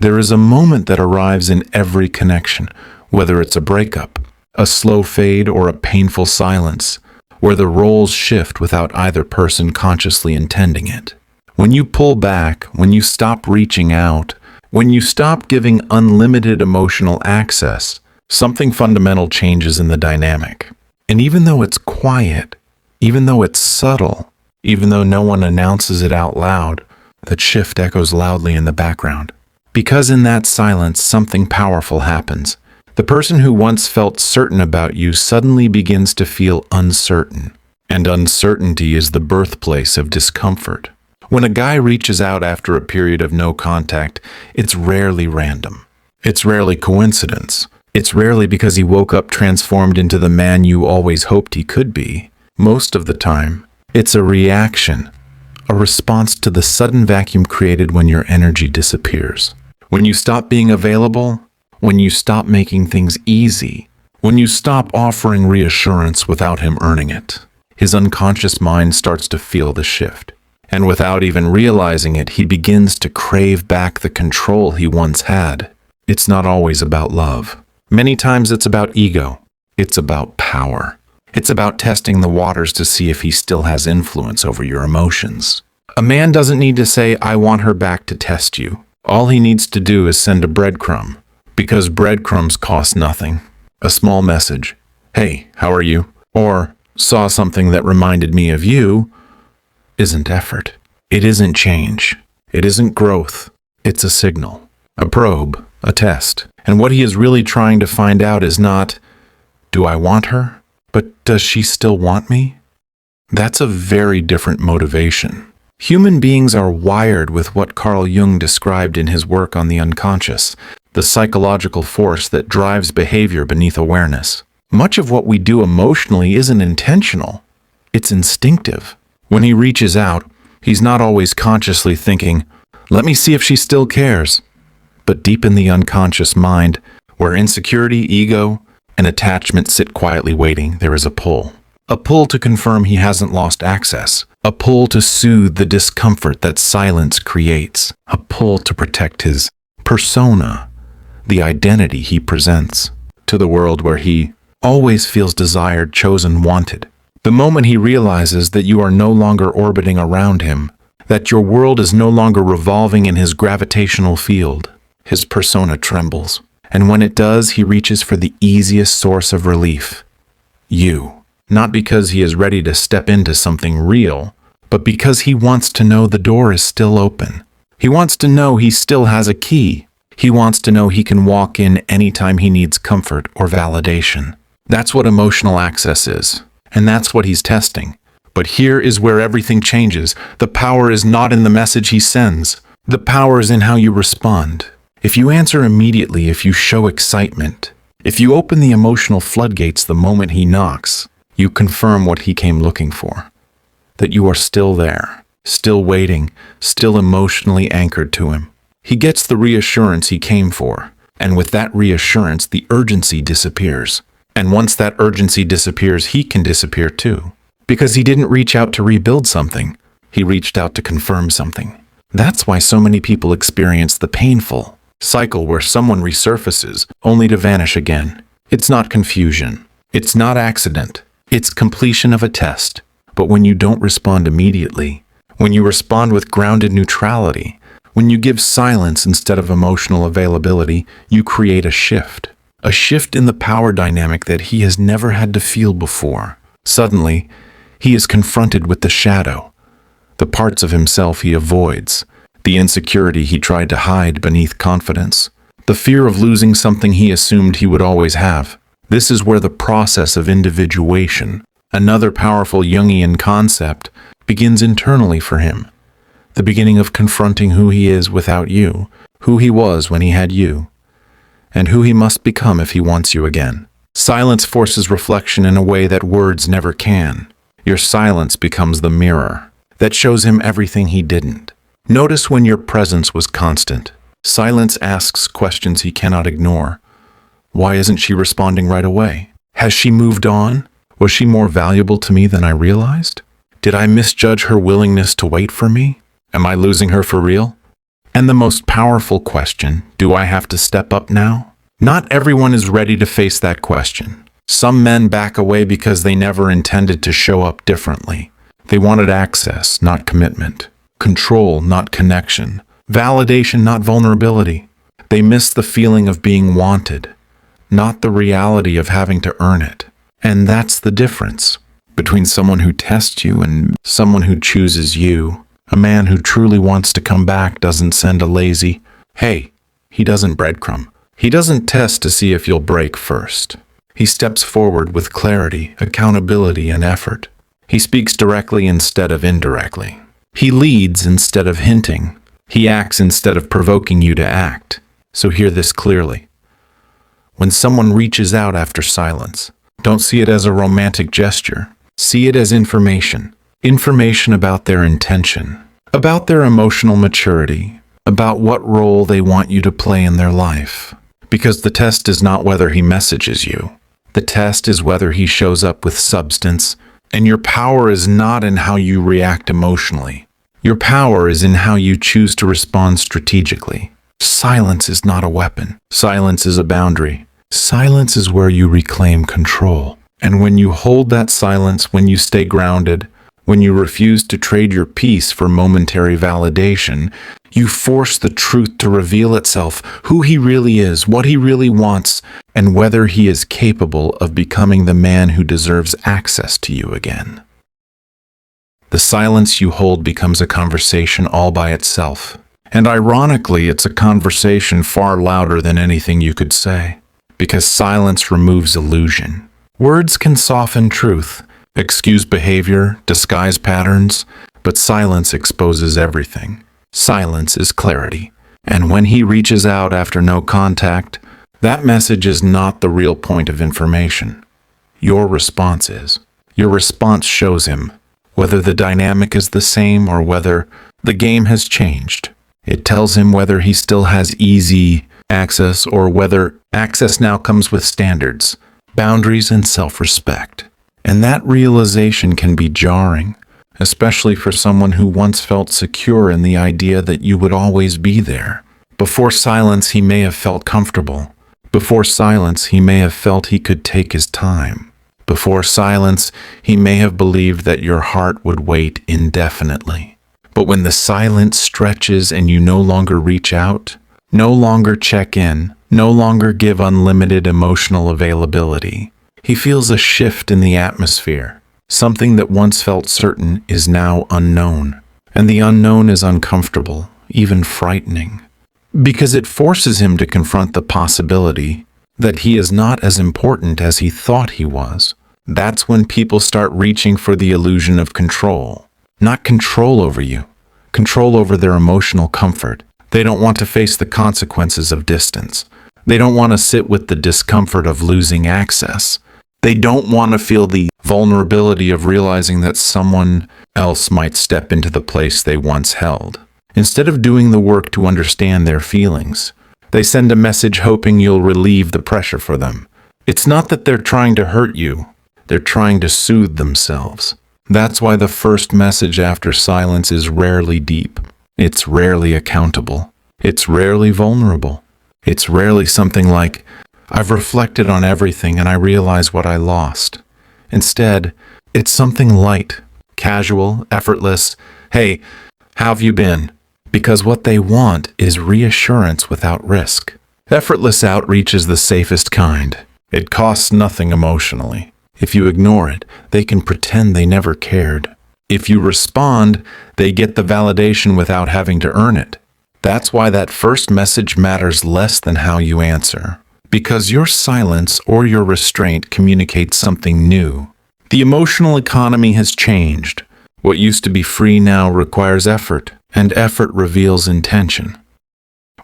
There is a moment that arrives in every connection, whether it's a breakup, a slow fade, or a painful silence, where the roles shift without either person consciously intending it. When you pull back, when you stop reaching out, when you stop giving unlimited emotional access, something fundamental changes in the dynamic. And even though it's quiet, even though it's subtle, even though no one announces it out loud, that shift echoes loudly in the background. Because in that silence, something powerful happens. The person who once felt certain about you suddenly begins to feel uncertain. And uncertainty is the birthplace of discomfort. When a guy reaches out after a period of no contact, it's rarely random. It's rarely coincidence. It's rarely because he woke up transformed into the man you always hoped he could be. Most of the time, it's a reaction, a response to the sudden vacuum created when your energy disappears. When you stop being available, when you stop making things easy, when you stop offering reassurance without him earning it, his unconscious mind starts to feel the shift. And without even realizing it, he begins to crave back the control he once had. It's not always about love. Many times it's about ego. It's about power. It's about testing the waters to see if he still has influence over your emotions. A man doesn't need to say, "I want her back," to test you. All he needs to do is send a breadcrumb, because breadcrumbs cost nothing. A small message, "Hey, how are you?" Or, "Saw something that reminded me of you," isn't effort. It isn't change. It isn't growth. It's a signal, a probe, a test. And what he is really trying to find out is not, "Do I want her?" but "Does she still want me?" That's a very different motivation. Human beings are wired with what Carl Jung described in his work on the unconscious, the psychological force that drives behavior beneath awareness. Much of what we do emotionally isn't intentional. It's instinctive. When he reaches out, he's not always consciously thinking, "Let me see if she still cares." But deep in the unconscious mind, where insecurity, ego, and attachment sit quietly waiting, there is a pull. A pull to confirm he hasn't lost access. A pull to soothe the discomfort that silence creates. A pull to protect his persona, the identity he presents, to the world where he always feels desired, chosen, wanted. The moment he realizes that you are no longer orbiting around him, that your world is no longer revolving in his gravitational field, his persona trembles. And when it does, he reaches for the easiest source of relief, you. Not because he is ready to step into something real, but because he wants to know the door is still open. He wants to know he still has a key. He wants to know he can walk in anytime he needs comfort or validation. That's what emotional access is, and that's what he's testing. But here is where everything changes. The power is not in the message he sends. The power is in how you respond. If you answer immediately, if you show excitement, if you open the emotional floodgates the moment he knocks, you confirm what he came looking for. That you are still there, still waiting, still emotionally anchored to him. He gets the reassurance he came for, and with that reassurance, the urgency disappears. And once that urgency disappears, he can disappear too. Because he didn't reach out to rebuild something, he reached out to confirm something. That's why so many people experience the painful cycle where someone resurfaces only to vanish again. It's not confusion. It's not accident. It's completion of a test. But when you don't respond immediately, when you respond with grounded neutrality, when you give silence instead of emotional availability, you create a shift. A shift in the power dynamic that he has never had to feel before. Suddenly, he is confronted with the shadow, the parts of himself he avoids, the insecurity he tried to hide beneath confidence, the fear of losing something he assumed he would always have. This is where the process of individuation, another powerful Jungian concept, begins internally for him. The beginning of confronting who he is without you, who he was when he had you, and who he must become if he wants you again. Silence forces reflection in a way that words never can. Your silence becomes the mirror that shows him everything he didn't. Notice when your presence was constant. Silence asks questions he cannot ignore. Why isn't she responding right away? Has she moved on? Was she more valuable to me than I realized? Did I misjudge her willingness to wait for me? Am I losing her for real? And the most powerful question, do I have to step up now? Not everyone is ready to face that question. Some men back away because they never intended to show up differently. They wanted access, not commitment. Control, not connection. Validation, not vulnerability. They missed the feeling of being wanted, not the reality of having to earn it. And that's the difference between someone who tests you and someone who chooses you. A man who truly wants to come back doesn't send a lazy, "Hey," he doesn't breadcrumb. He doesn't test to see if you'll break first. He steps forward with clarity, accountability, and effort. He speaks directly instead of indirectly. He leads instead of hinting. He acts instead of provoking you to act. So hear this clearly. When someone reaches out after silence, don't see it as a romantic gesture. See it as information. Information about their intention, about their emotional maturity, about what role they want you to play in their life. Because the test is not whether he messages you. The test is whether he shows up with substance, and your power is not in how you react emotionally. Your power is in how you choose to respond strategically. Silence is not a weapon. Silence is a boundary. Silence is where you reclaim control. And when you hold that silence, when you stay grounded, when you refuse to trade your peace for momentary validation, you force the truth to reveal itself, who he really is, what he really wants, and whether he is capable of becoming the man who deserves access to you again. The silence you hold becomes a conversation all by itself. And ironically, it's a conversation far louder than anything you could say, because silence removes illusion. Words can soften truth, excuse behavior, disguise patterns, but silence exposes everything. Silence is clarity. And when he reaches out after no contact, that message is not the real point of information. Your response is. Your response shows him whether the dynamic is the same or whether the game has changed. It tells him whether he still has easy access or whether access now comes with standards, boundaries, and self-respect. And that realization can be jarring, especially for someone who once felt secure in the idea that you would always be there. Before silence, he may have felt comfortable. Before silence, he may have felt he could take his time. Before silence, he may have believed that your heart would wait indefinitely. But when the silence stretches and you no longer reach out, no longer check in, no longer give unlimited emotional availability, he feels a shift in the atmosphere. Something that once felt certain is now unknown. And the unknown is uncomfortable, even frightening, because it forces him to confront the possibility that he is not as important as he thought he was. That's when people start reaching for the illusion of control. Not control over you, control over their emotional comfort. They don't want to face the consequences of distance. They don't want to sit with the discomfort of losing access. They don't want to feel the vulnerability of realizing that someone else might step into the place they once held. Instead of doing the work to understand their feelings, they send a message hoping you'll relieve the pressure for them. It's not that they're trying to hurt you. They're trying to soothe themselves. That's why the first message after silence is rarely deep. It's rarely accountable. It's rarely vulnerable. It's rarely something like, "I've reflected on everything and I realize what I lost." Instead, it's something light, casual, effortless. "Hey, how have you been?" Because what they want is reassurance without risk. Effortless outreach is the safest kind. It costs nothing emotionally. If you ignore it, they can pretend they never cared. If you respond, they get the validation without having to earn it. That's why that first message matters less than how you answer. Because your silence or your restraint communicates something new. The emotional economy has changed. What used to be free now requires effort, and effort reveals intention.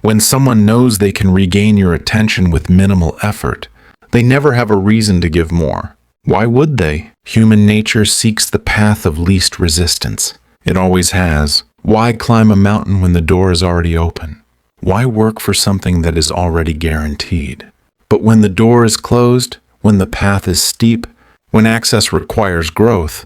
When someone knows they can regain your attention with minimal effort, they never have a reason to give more. Why would they? Human nature seeks the path of least resistance. It always has. Why climb a mountain when the door is already open? Why work for something that is already guaranteed? But when the door is closed, when the path is steep, when access requires growth,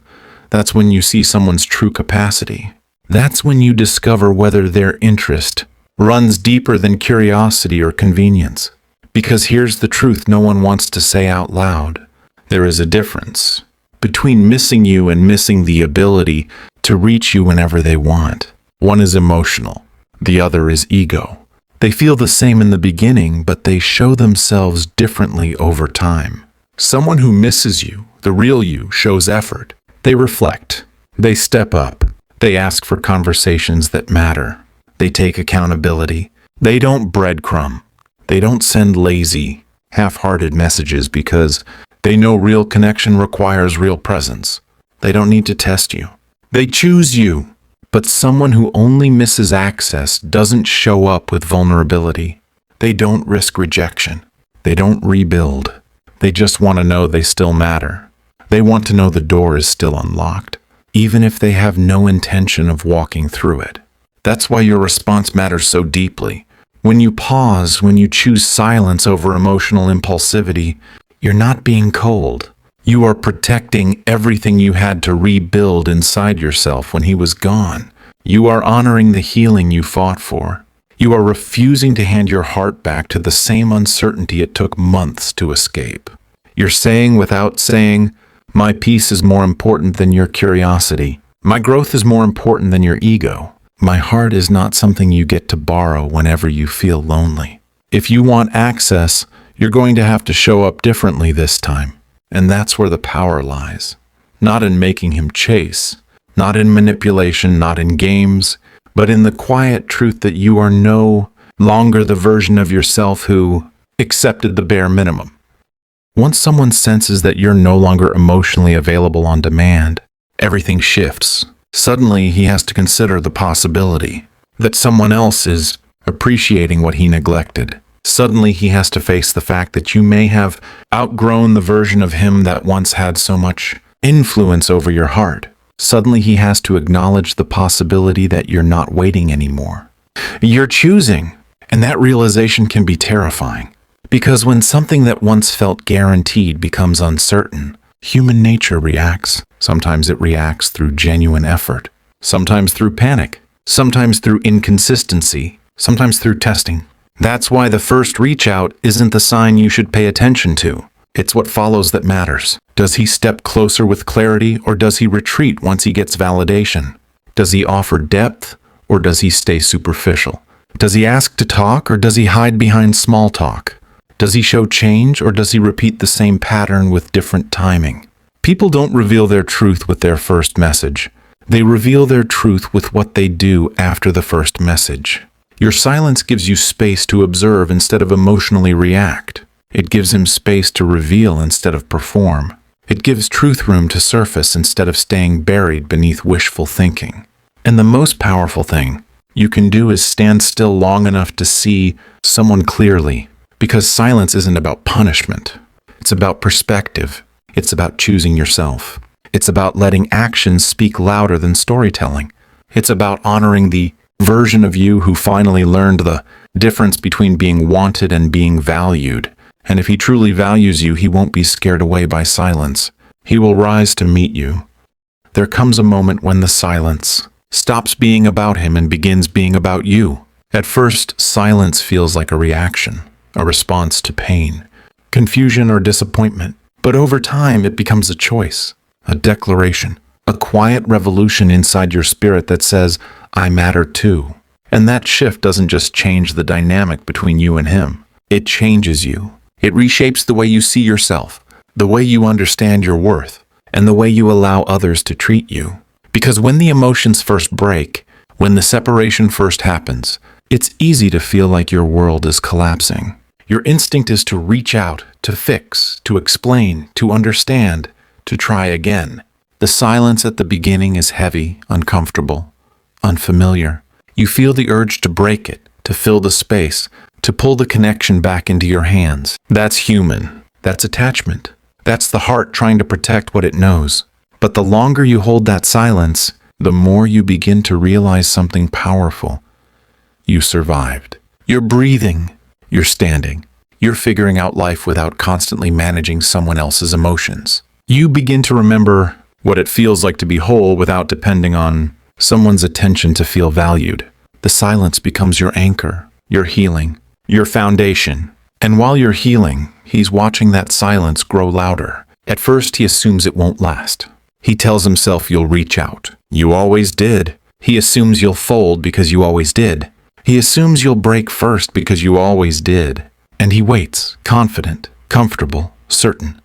that's when you see someone's true capacity. That's when you discover whether their interest runs deeper than curiosity or convenience. Because here's the truth no one wants to say out loud. There is a difference between missing you and missing the ability to reach you whenever they want. One is emotional, the other is ego. They feel the same in the beginning, but they show themselves differently over time. Someone who misses you, the real you, shows effort. They reflect. They step up. They ask for conversations that matter. They take accountability. They don't breadcrumb. They don't send lazy, half-hearted messages because they know real connection requires real presence. They don't need to test you. They choose you. But someone who only misses access doesn't show up with vulnerability. They don't risk rejection. They don't rebuild. They just want to know they still matter. They want to know the door is still unlocked, even if they have no intention of walking through it. That's why your response matters so deeply. When you pause, when you choose silence over emotional impulsivity, you're not being cold. You are protecting everything you had to rebuild inside yourself when he was gone. You are honoring the healing you fought for. You are refusing to hand your heart back to the same uncertainty it took months to escape. You're saying without saying, my peace is more important than your curiosity. My growth is more important than your ego. My heart is not something you get to borrow whenever you feel lonely. If you want access, you're going to have to show up differently this time. And that's where the power lies. Not in making him chase, not in manipulation, not in games, but in the quiet truth that you are no longer the version of yourself who accepted the bare minimum. Once someone senses that you're no longer emotionally available on demand, everything shifts. Suddenly, he has to consider the possibility that someone else is appreciating what he neglected. Suddenly, he has to face the fact that you may have outgrown the version of him that once had so much influence over your heart. Suddenly, he has to acknowledge the possibility that you're not waiting anymore. You're choosing, and that realization can be terrifying. Because when something that once felt guaranteed becomes uncertain, human nature reacts. Sometimes it reacts through genuine effort, sometimes through panic, sometimes through inconsistency, sometimes through testing. That's why the first reach out isn't the sign you should pay attention to. It's what follows that matters. Does he step closer with clarity, or does he retreat once he gets validation? Does he offer depth, or does he stay superficial? Does he ask to talk, or does he hide behind small talk? Does he show change, or does he repeat the same pattern with different timing? People don't reveal their truth with their first message. They reveal their truth with what they do after the first message. Your silence gives you space to observe instead of emotionally react. It gives him space to reveal instead of perform. It gives truth room to surface instead of staying buried beneath wishful thinking. And the most powerful thing you can do is stand still long enough to see someone clearly. Because silence isn't about punishment. It's about perspective. It's about choosing yourself. It's about letting actions speak louder than storytelling. It's about honoring the version of you who finally learned the difference between being wanted and being valued. And if he truly values you, he won't be scared away by silence. He will rise to meet you. There comes a moment when the silence stops being about him and begins being about you. At first, silence feels like a reaction, a response to pain, confusion, or disappointment. But over time, it becomes a choice, a declaration, a quiet revolution inside your spirit that says, I matter too. And that shift doesn't just change the dynamic between you and him. It changes you. It reshapes the way you see yourself, the way you understand your worth, and the way you allow others to treat you. Because when the emotions first break, when the separation first happens, it's easy to feel like your world is collapsing. Your instinct is to reach out, to fix, to explain, to understand, to try again. The silence at the beginning is heavy, uncomfortable, unfamiliar. You feel the urge to break it, to fill the space, to pull the connection back into your hands. That's human. That's attachment. That's the heart trying to protect what it knows. But the longer you hold that silence, the more you begin to realize something powerful. You survived. You're breathing. You're standing. You're figuring out life without constantly managing someone else's emotions. You begin to remember what it feels like to be whole without depending on someone's attention to feel valued. The silence becomes your anchor, your healing, your foundation. And while you're healing, he's watching that silence grow louder. At first, he assumes it won't last. He tells himself you'll reach out. You always did. He assumes you'll fold because you always did. He assumes you'll break first because you always did. And he waits, confident, comfortable, certain.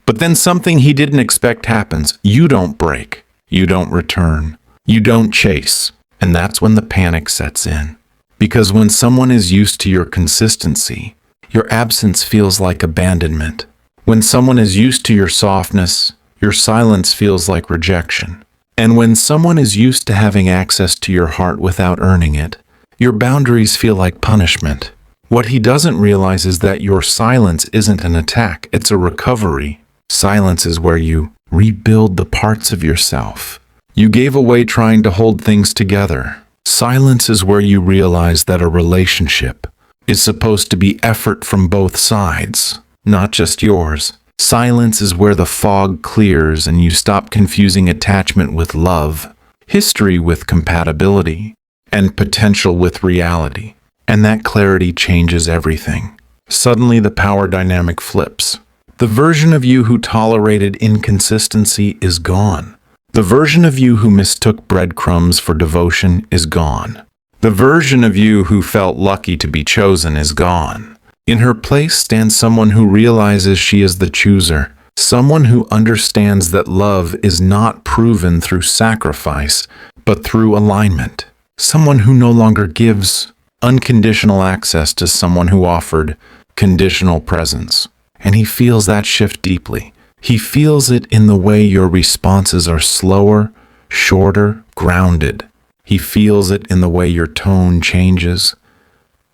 But then something he didn't expect happens. You don't break. You don't return. You don't chase. And that's when the panic sets in. Because when someone is used to your consistency, your absence feels like abandonment. When someone is used to your softness, your silence feels like rejection. And when someone is used to having access to your heart without earning it, your boundaries feel like punishment. What he doesn't realize is that your silence isn't an attack, it's a recovery. Silence is where you rebuild the parts of yourself you gave away trying to hold things together. Silence is where you realize that a relationship is supposed to be effort from both sides, not just yours. Silence is where the fog clears and you stop confusing attachment with love, history with compatibility, and potential with reality. And that clarity changes everything. Suddenly the power dynamic flips. The version of you who tolerated inconsistency is gone. The version of you who mistook breadcrumbs for devotion is gone. The version of you who felt lucky to be chosen is gone. In her place stands someone who realizes she is the chooser, someone who understands that love is not proven through sacrifice, but through alignment. Someone who no longer gives unconditional access to someone who offered conditional presence. And he feels that shift deeply. He feels it in the way your responses are slower, shorter, grounded. He feels it in the way your tone changes.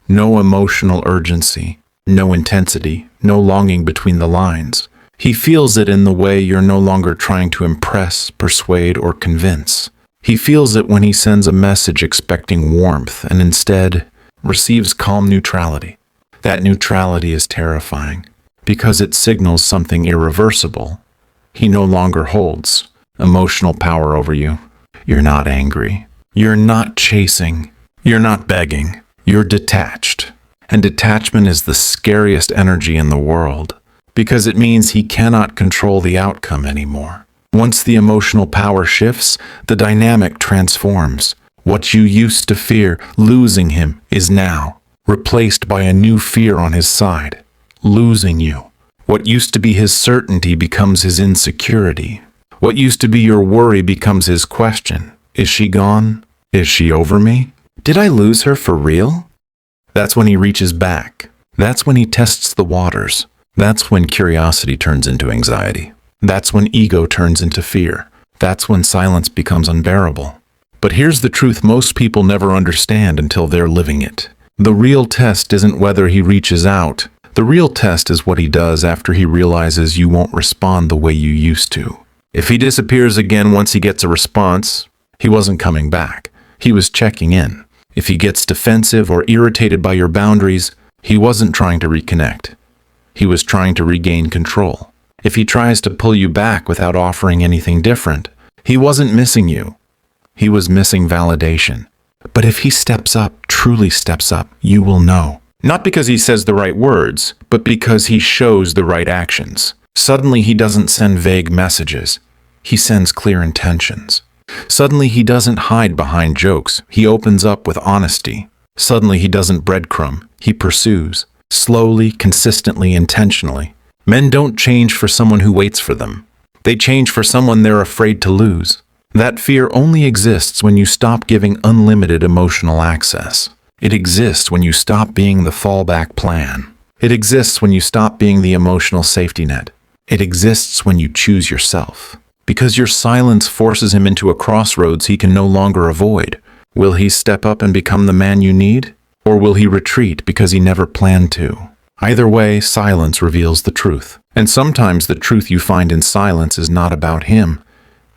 No emotional urgency, no intensity, no longing between the lines. He feels it in the way you're no longer trying to impress, persuade, or convince. He feels it when he sends a message expecting warmth and instead receives calm neutrality. That neutrality is terrifying because it signals something irreversible. He no longer holds emotional power over you. You're not angry. You're not chasing. You're not begging. You're detached. And detachment is the scariest energy in the world because it means he cannot control the outcome anymore. Once the emotional power shifts, the dynamic transforms. What you used to fear, losing him, is now replaced by a new fear on his side, losing you. What used to be his certainty becomes his insecurity. What used to be your worry becomes his question. Is she gone? Is she over me? Did I lose her for real? That's when he reaches back. That's when he tests the waters. That's when curiosity turns into anxiety. That's when ego turns into fear. That's when silence becomes unbearable. But here's the truth most people never understand until they're living it. The real test isn't whether he reaches out. The real test is what he does after he realizes you won't respond the way you used to. If he disappears again once he gets a response, he wasn't coming back. He was checking in. If he gets defensive or irritated by your boundaries, he wasn't trying to reconnect. He was trying to regain control. If he tries to pull you back without offering anything different, he wasn't missing you. He was missing validation. But if he steps up, truly steps up, you will know. Not because he says the right words, but because he shows the right actions. Suddenly he doesn't send vague messages. He sends clear intentions. Suddenly he doesn't hide behind jokes. He opens up with honesty. Suddenly he doesn't breadcrumb. He pursues. Slowly, consistently, intentionally. Men don't change for someone who waits for them. They change for someone they're afraid to lose. That fear only exists when you stop giving unlimited emotional access. It exists when you stop being the fallback plan. It exists when you stop being the emotional safety net. It exists when you choose yourself. Because your silence forces him into a crossroads he can no longer avoid. Will he step up and become the man you need? Or will he retreat because he never planned to? Either way, silence reveals the truth. And sometimes the truth you find in silence is not about him.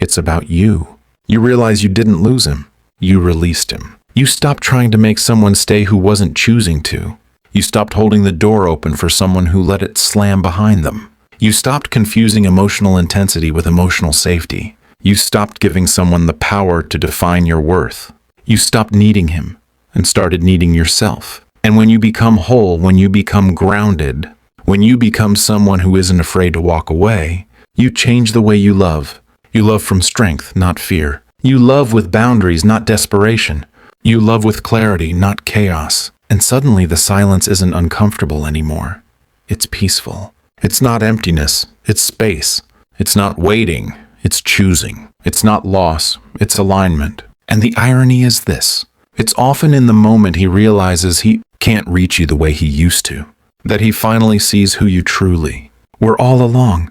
It's about you. You realize you didn't lose him. You released him. You stopped trying to make someone stay who wasn't choosing to. You stopped holding the door open for someone who let it slam behind them. You stopped confusing emotional intensity with emotional safety. You stopped giving someone the power to define your worth. You stopped needing him. and started needing yourself. And when you become whole, when you become grounded, when you become someone who isn't afraid to walk away, you change the way you love. You love from strength, not fear. You love with boundaries, not desperation. You love with clarity, not chaos. And suddenly the silence isn't uncomfortable anymore. It's peaceful. It's not emptiness, it's space. It's not waiting, it's choosing. It's not loss, it's alignment. And the irony is this. It's often in the moment he realizes he can't reach you the way he used to, that he finally sees who you truly were all along.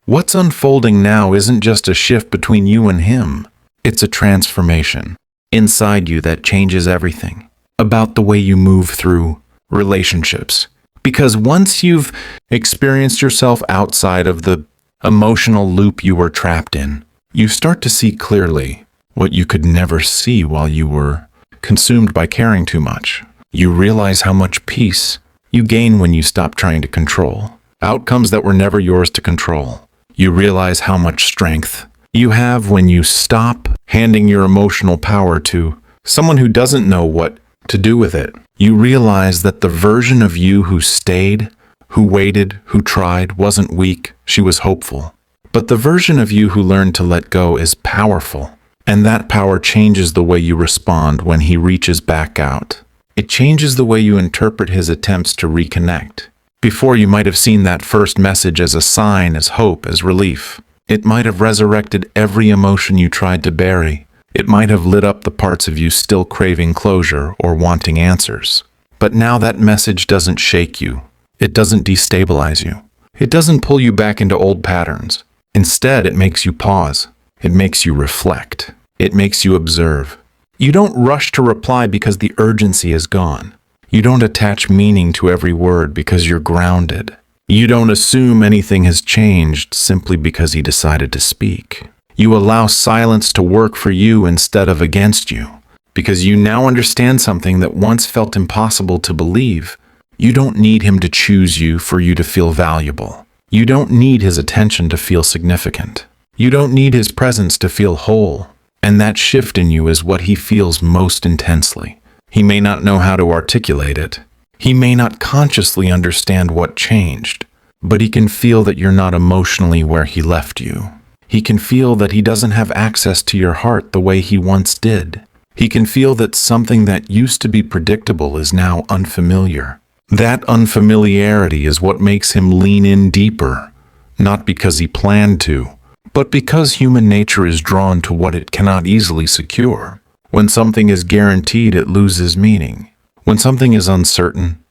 What's unfolding now isn't just a shift between you and him. It's a transformation inside you that changes everything about the way you move through relationships. Because once you've experienced yourself outside of the emotional loop you were trapped in, you start to see clearly what you could never see while you were consumed by caring too much. You realize how much peace you gain when you stop trying to control outcomes that were never yours to control. You realize how much strength you have when you stop handing your emotional power to someone who doesn't know what to do with it. You realize that the version of you who stayed, who waited, who tried, wasn't weak, she was hopeful. But the version of you who learned to let go is powerful, and that power changes the way you respond when he reaches back out. It changes the way you interpret his attempts to reconnect. Before, you might have seen that first message as a sign, as hope, as relief. It might have resurrected every emotion you tried to bury. It might have lit up the parts of you still craving closure or wanting answers. But now that message doesn't shake you. It doesn't destabilize you. It doesn't pull you back into old patterns. Instead, it makes you pause. It makes you reflect. It makes you observe. You don't rush to reply because the urgency is gone. You don't attach meaning to every word because you're grounded. You don't assume anything has changed simply because he decided to speak. You allow silence to work for you instead of against you, because you now understand something that once felt impossible to believe. You don't need him to choose you for you to feel valuable. You don't need his attention to feel significant. You don't need his presence to feel whole. And that shift in you is what he feels most intensely. He may not know how to articulate it. He may not consciously understand what changed, but he can feel that you're not emotionally where he left you. He can feel that he doesn't have access to your heart the way he once did. He can feel that something that used to be predictable is now unfamiliar. That unfamiliarity is what makes him lean in deeper, not because he planned to, but because human nature is drawn to what it cannot easily secure. When something is guaranteed, it loses meaning. When something is uncertain,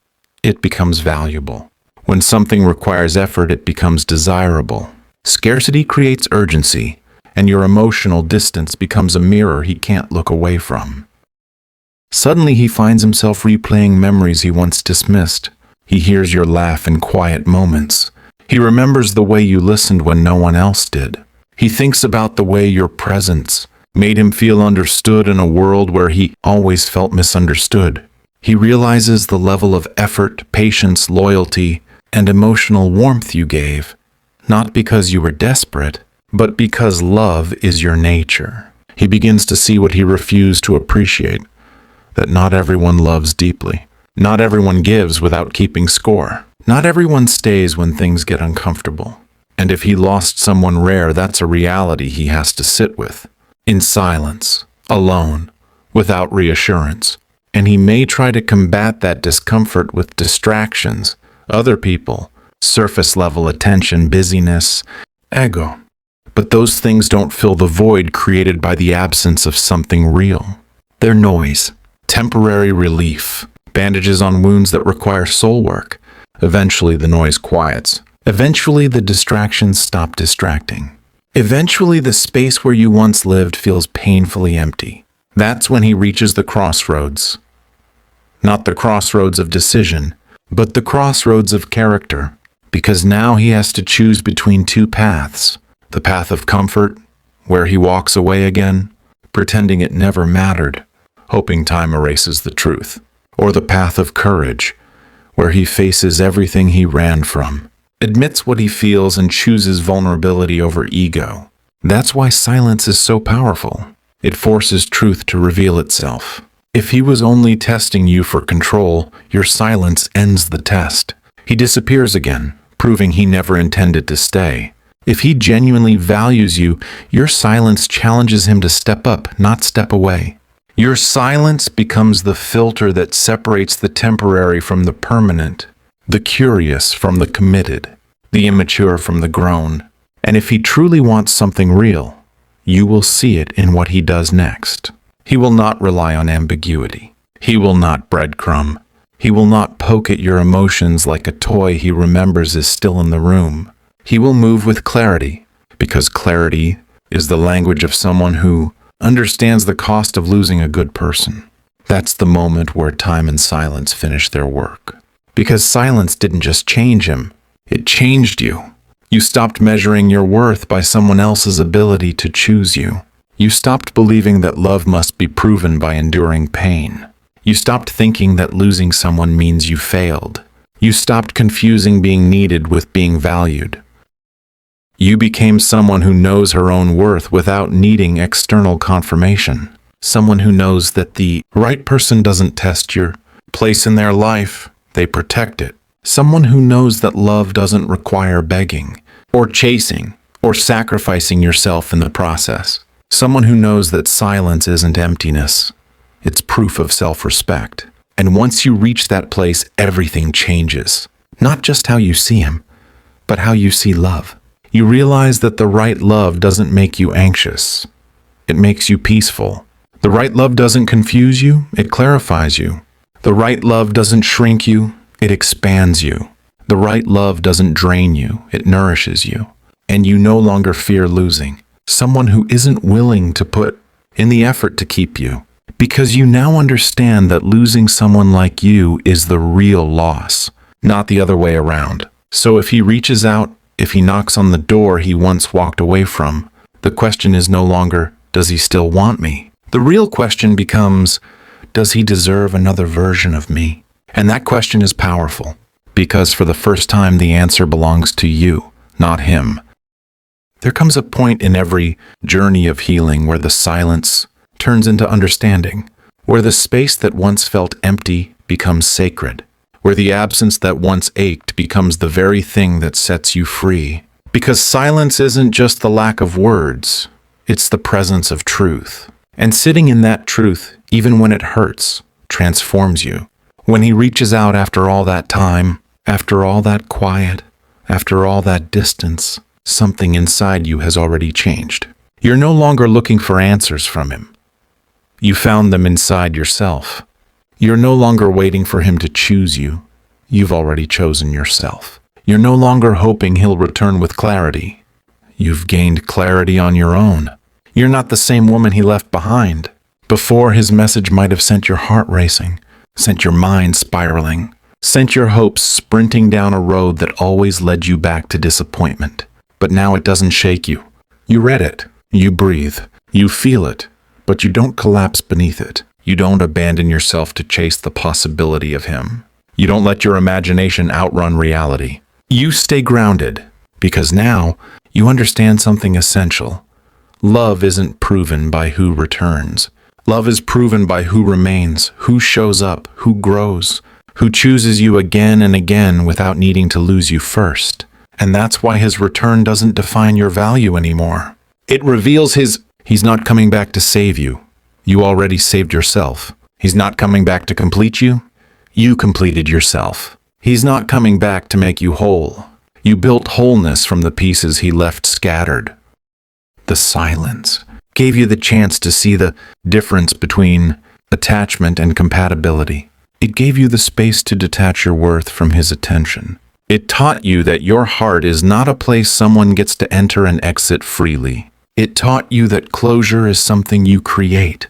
it becomes valuable. When something requires effort, it becomes desirable. Scarcity creates urgency, and your emotional distance becomes a mirror he can't look away from. Suddenly he finds himself replaying memories he once dismissed. He hears your laugh in quiet moments. He remembers the way you listened when no one else did. He thinks about the way your presence made him feel understood in a world where he always felt misunderstood. He realizes the level of effort, patience, loyalty, and emotional warmth you gave, not because you were desperate, but because love is your nature. He begins to see what he refused to appreciate, that not everyone loves deeply. Not everyone gives without keeping score. Not everyone stays when things get uncomfortable. And if he lost someone rare, that's a reality he has to sit with, in silence, alone, without reassurance. And he may try to combat that discomfort with distractions, other people, surface-level attention, busyness, ego. But those things don't fill the void created by the absence of something real. They're noise, temporary relief, bandages on wounds that require soul work. Eventually the noise quiets. Eventually the distractions stop distracting. Eventually the space where you once lived feels painfully empty. That's when he reaches the crossroads. Not the crossroads of decision, but the crossroads of character. Because now he has to choose between two paths. The path of comfort, where he walks away again, pretending it never mattered, hoping time erases the truth. Or the path of courage, where he faces everything he ran from, admits what he feels, and chooses vulnerability over ego. That's why silence is so powerful. It forces truth to reveal itself. If he was only testing you for control, your silence ends the test. He disappears again, proving he never intended to stay. If he genuinely values you, your silence challenges him to step up, not step away. Your silence becomes the filter that separates the temporary from the permanent, the curious from the committed, the immature from the grown. And if he truly wants something real, you will see it in what he does next. He will not rely on ambiguity. He will not breadcrumb. He will not poke at your emotions like a toy he remembers is still in the room. He will move with clarity, because clarity is the language of someone who understands the cost of losing a good person. That's the moment where time and silence finish their work. Because silence didn't just change him, it changed you. You stopped measuring your worth by someone else's ability to choose you. You stopped believing that love must be proven by enduring pain. You stopped thinking that losing someone means you failed. You stopped confusing being needed with being valued. You became someone who knows her own worth without needing external confirmation. Someone who knows that the right person doesn't test your place in their life, they protect it. Someone who knows that love doesn't require begging, or chasing, or sacrificing yourself in the process. Someone who knows that silence isn't emptiness, it's proof of self-respect. And once you reach that place, everything changes. Not just how you see him, but how you see love. You realize that the right love doesn't make you anxious. It makes you peaceful. The right love doesn't confuse you, it clarifies you. The right love doesn't shrink you, it expands you. The right love doesn't drain you, it nourishes you. And you no longer fear losing someone who isn't willing to put in the effort to keep you. Because you now understand that losing someone like you is the real loss, not the other way around. So if he reaches out, if he knocks on the door he once walked away from, the question is no longer, does he still want me? The real question becomes, does he deserve another version of me? And that question is powerful, because for the first time the answer belongs to you, not him. There comes a point in every journey of healing where the silence turns into understanding, where the space that once felt empty becomes sacred, where the absence that once ached becomes the very thing that sets you free. Because silence isn't just the lack of words, it's the presence of truth. And sitting in that truth, even when it hurts, transforms you. When he reaches out after all that time, after all that quiet, after all that distance, something inside you has already changed. You're no longer looking for answers from him. You found them inside yourself. You're no longer waiting for him to choose you. You've already chosen yourself. You're no longer hoping he'll return with clarity. You've gained clarity on your own. You're not the same woman he left behind. Before, his message might have sent your heart racing, sent your mind spiraling, sent your hopes sprinting down a road that always led you back to disappointment. But now it doesn't shake you. You read it. You breathe. You feel it. But you don't collapse beneath it. You don't abandon yourself to chase the possibility of him. You don't let your imagination outrun reality. You stay grounded, because now you understand something essential. Love isn't proven by who returns. Love is proven by who remains, who shows up, who grows, who chooses you again and again without needing to lose you first. And that's why his return doesn't define your value anymore. It reveals he's not coming back to save you. You already saved yourself. He's not coming back to complete you. You completed yourself. He's not coming back to make you whole. You built wholeness from the pieces he left scattered. The silence gave you the chance to see the difference between attachment and compatibility. It gave you the space to detach your worth from his attention. It taught you that your heart is not a place someone gets to enter and exit freely. It taught you that closure is something you create,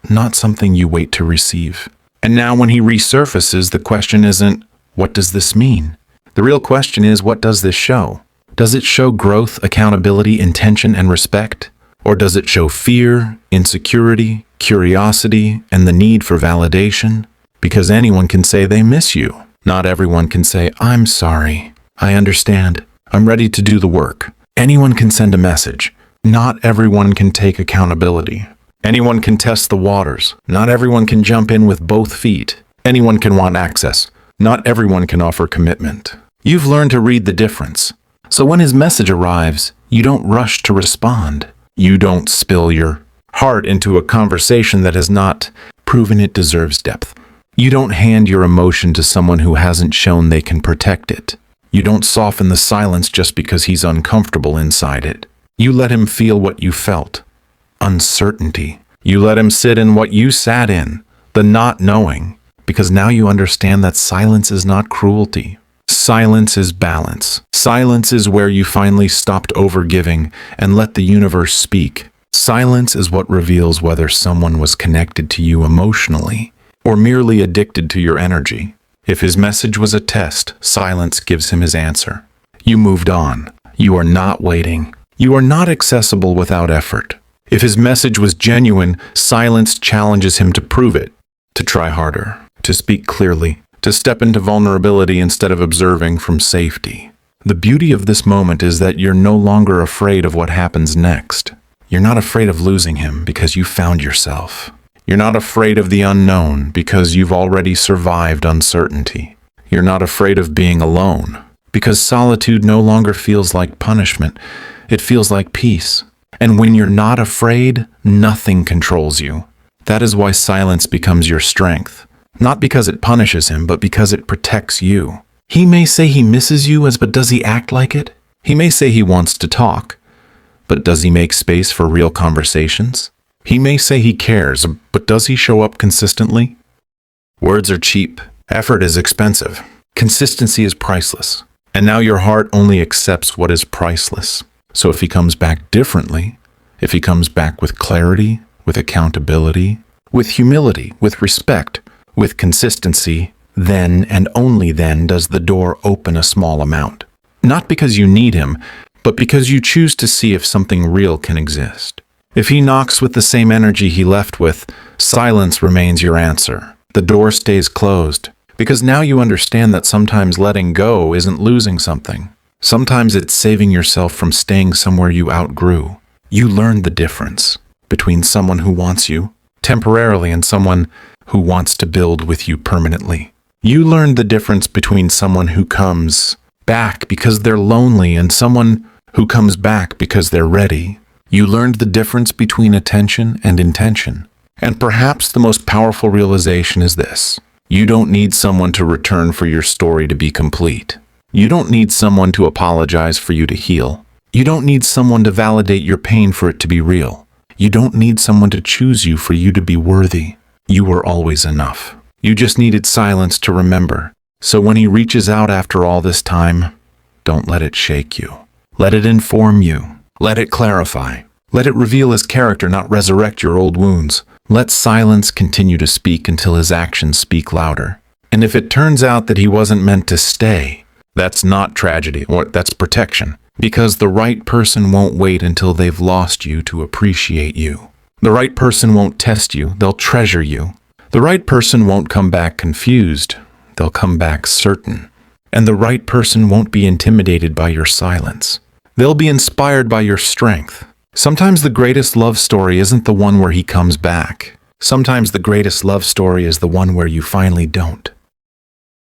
not something you wait to receive. And now when he resurfaces, the question isn't, what does this mean? The real question is, what does this show? Does it show growth, accountability, intention, and respect? Or does it show fear, insecurity, curiosity, and the need for validation? Because anyone can say they miss you. Not everyone can say, I'm sorry. I understand. I'm ready to do the work. Anyone can send a message. Not everyone can take accountability. Anyone can test the waters. Not everyone can jump in with both feet. Anyone can want access. Not everyone can offer commitment. You've learned to read the difference. So when his message arrives, you don't rush to respond. You don't spill your heart into a conversation that has not proven it deserves depth. You don't hand your emotion to someone who hasn't shown they can protect it. You don't soften the silence just because he's uncomfortable inside it. You let him feel what you felt. Uncertainty. You let him sit in what you sat in, the not knowing, because now you understand that silence is not cruelty. Silence is balance. Silence is where you finally stopped overgiving and let the universe speak. Silence is what reveals whether someone was connected to you emotionally or merely addicted to your energy. If his message was a test, silence gives him his answer. You moved on. You are not waiting. You are not accessible without effort. If his message was genuine, silence challenges him to prove it, to try harder, to speak clearly, to step into vulnerability instead of observing from safety. The beauty of this moment is that you're no longer afraid of what happens next. You're not afraid of losing him because you found yourself. You're not afraid of the unknown because you've already survived uncertainty. You're not afraid of being alone because solitude no longer feels like punishment. It feels like peace. And when you're not afraid, nothing controls you. That is why silence becomes your strength. Not because it punishes him, but because it protects you. He may say he misses you, but does he act like it? He may say he wants to talk, but does he make space for real conversations? He may say he cares, but does he show up consistently? Words are cheap. Effort is expensive. Consistency is priceless. And now your heart only accepts what is priceless. So if he comes back differently, if he comes back with clarity, with accountability, with humility, with respect, with consistency, then and only then does the door open a small amount. Not because you need him, but because you choose to see if something real can exist. If he knocks with the same energy he left with, silence remains your answer. The door stays closed, because now you understand that sometimes letting go isn't losing something. Sometimes it's saving yourself from staying somewhere you outgrew. You learned the difference between someone who wants you temporarily and someone who wants to build with you permanently. You learned the difference between someone who comes back because they're lonely and someone who comes back because they're ready. You learned the difference between attention and intention. And perhaps the most powerful realization is this: you don't need someone to return for your story to be complete. You don't need someone to apologize for you to heal. You don't need someone to validate your pain for it to be real. You don't need someone to choose you for you to be worthy. You were always enough. You just needed silence to remember. So when he reaches out after all this time, don't let it shake you. Let it inform you. Let it clarify. Let it reveal his character, not resurrect your old wounds. Let silence continue to speak until his actions speak louder. And if it turns out that he wasn't meant to stay, that's not tragedy, or that's protection. Because the right person won't wait until they've lost you to appreciate you. The right person won't test you, they'll treasure you. The right person won't come back confused, they'll come back certain. And the right person won't be intimidated by your silence. They'll be inspired by your strength. Sometimes the greatest love story isn't the one where he comes back. Sometimes the greatest love story is the one where you finally don't.